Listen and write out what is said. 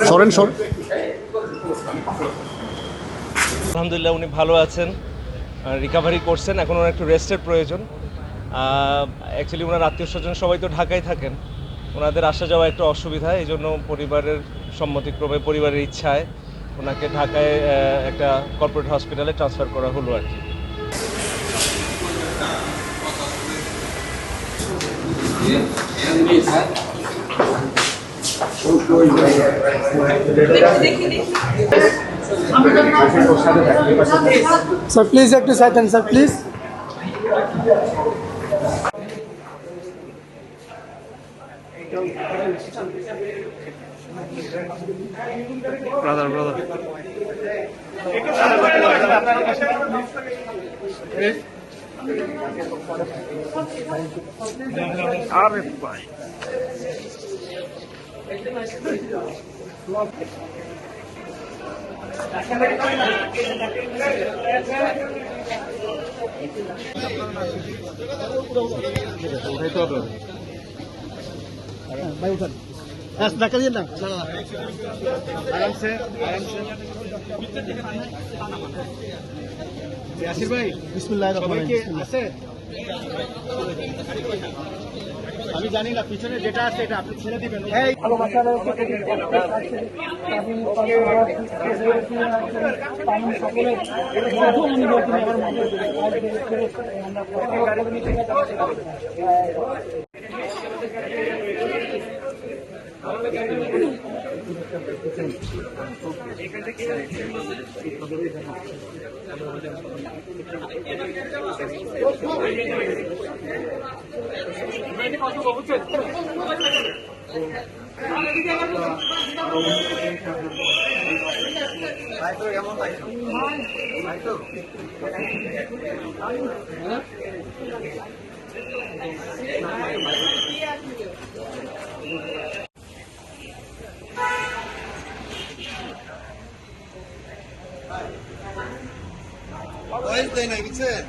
সরেন সরেন। আলহামদুলিল্লাহ উনি ভালো আছেন, রিকভারি করছেন, এখন ওনার একটু রেস্টের প্রয়োজন। অ্যাকচুয়ালি ওনার আত্মীয় স্বজন সবাই তো ঢাকায় থাকেন, ওনাদের আসা যাওয়া একটু অসুবিধা, এই জন্য পরিবারের সম্মতিক্রমে পরিবারের ইচ্ছায় ওনাকে ঢাকায় একটা কর্পোরেট হসপিটালে ট্রান্সফার করা হলো আর কি। স্যার প্লিজ একটু সাইড দেন স্যার প্লিজ। ব্রাদার ব্রাদার আরে ভাই ভাই উঠান, হ্যাঁ ধাক্কা দিয়ে না, আরামসে আরামসে। ইয়াসির ভাই বিসমিল্লাহির রহমানির সবাই কি রহিম। আছে? আমি জানি না, পিছনে যেটা আছে এটা আপনি ছেড়ে দিবেন। বয়স দেয় নাই বুঝছেন?